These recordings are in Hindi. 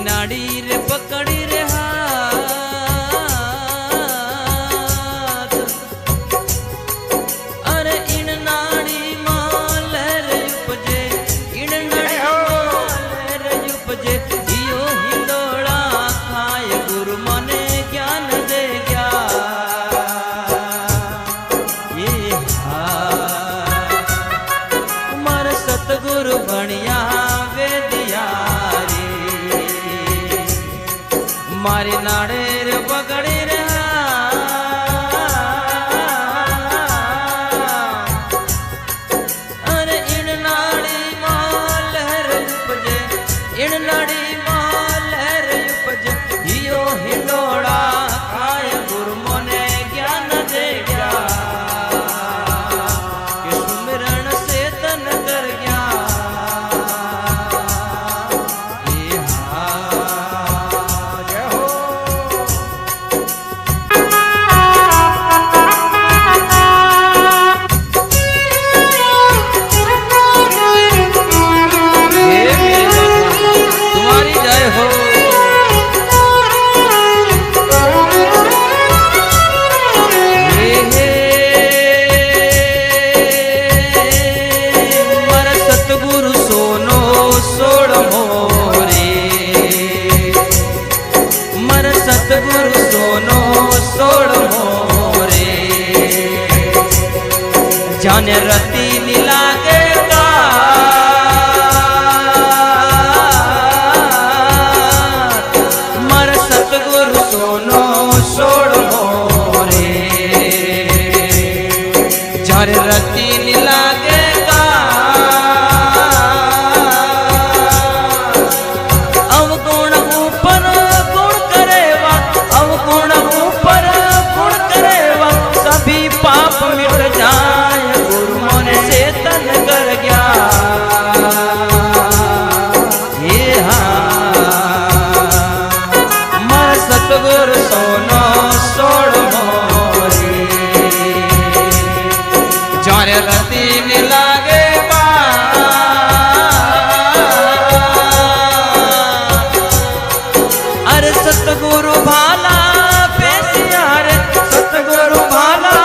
नाड़ी रे पकड़ी रे हाथ अरे इन नाड़ी मां लहर उपजे इन नाड़ी मां लहर उपजे जियो हिंडोला खाए गुरु मने ज्ञान दे गया ये मारे सतगुरु बनिया वेदिया मारी नाड़े रे पकड़ी रे अरे इन नाड़ी मां लहर उपजे इन नाड़ी मां लहर उपजे हियो हिंडोड़ा खाए गुरु मने ज्ञान दे गया कि सुमिरन से तन कर गया सतगुरु सोनो सोड़ मोरे जाने रती नीला के मर सतगुरु सोनो सोड़ मोरे जाने रती नीला के पाप मिट जाए गुरु मन से तन कर गया ये मर सतगुरु सोनो सोड़ मोरे जाने रती न लागे अरे सतगुरु भाला पैसिया रे सतगुरु भाला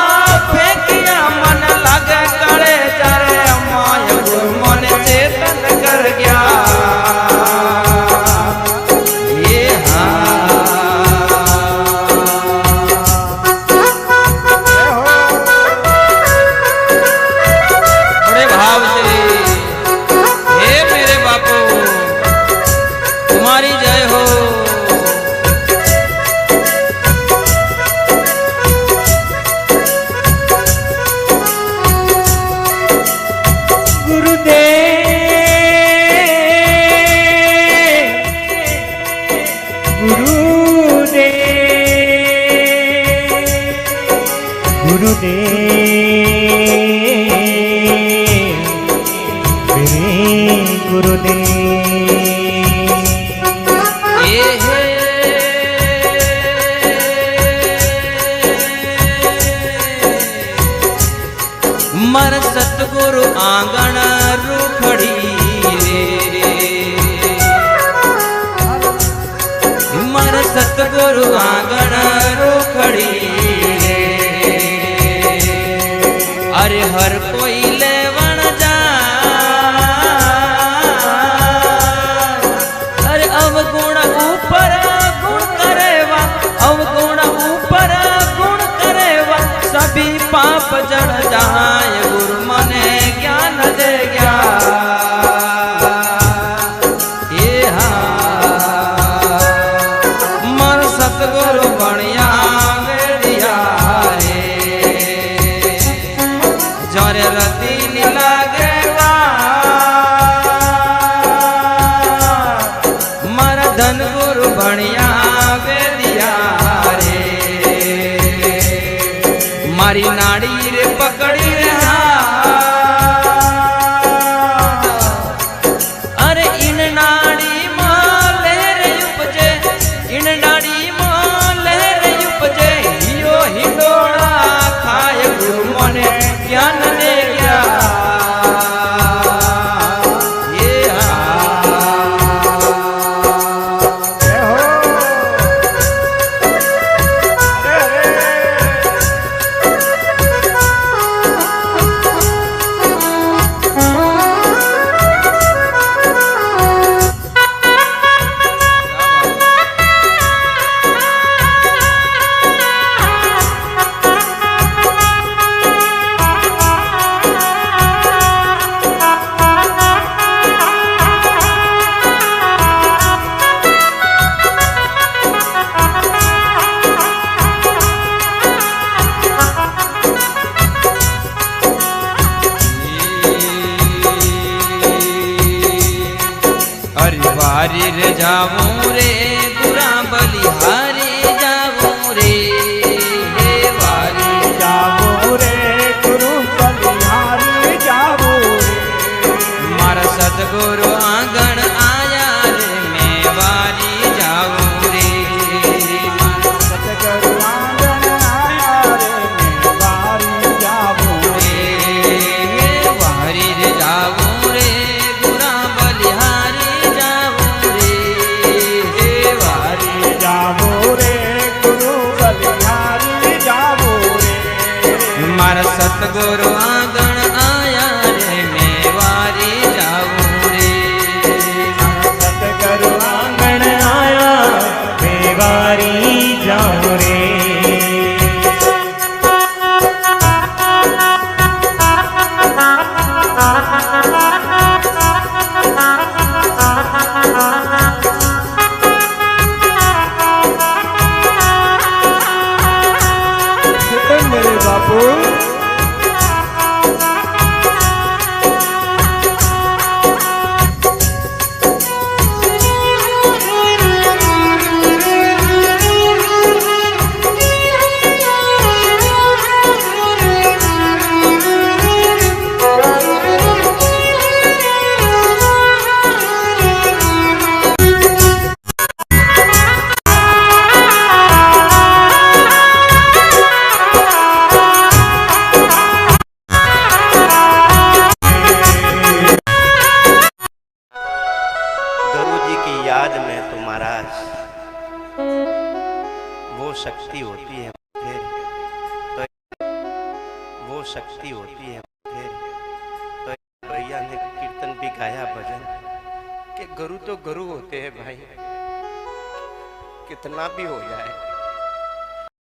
मर सतगुरु आंगण रूखड़ी रे मर सतगुरु आंगण रूखड़ी रे अरे हर कोई लेवन जा अरे अवगुण ऊपर गुण करेवा अवगुण ऊपर गुण करेवा सभी पाप जड़ जाए गुरु मने ज्ञान दे गया ये मन सतगुरु बनिया वेदिया रे जरे रती नी लागे मर धन गुरु बनिया वेदिया रे मारी नाड़ी रे पकड़ी रे अरे इन नाड़ी मां लहर उपजे इन नाड़ी मां लहर उपजे हियो हिंडोला खाए गुरु मने ज्ञान दे गया ये वारी रे जाऊं रे गुरा बलिहारी जाऊं रे वारी जाऊं रे गुरु बलिहारी जाऊं रे मारा सतगुरु आंगण आया रे मैं वारी जाऊं रे सतगुरु आंगण आया रे मैं वारी जाऊं रे वारी रे जाऊं रे गुरा बलिहारी जाऊं रे वारी जाऊं रे गुरु बलिहारी जाऊं रे मारा सतगुरु आंगण आया रे मैं वारी जाऊं रे सतगुरु आंगण आया मैं वारी जाऊं रे मेरे बापू याद में तो महाराज वो शक्ति होती है फिर तो वो शक्ति होती है फिर तो भैया ने कीर्तन भी गाया भजन कि गुरु तो गुरु होते हैं भाई कितना भी हो जाए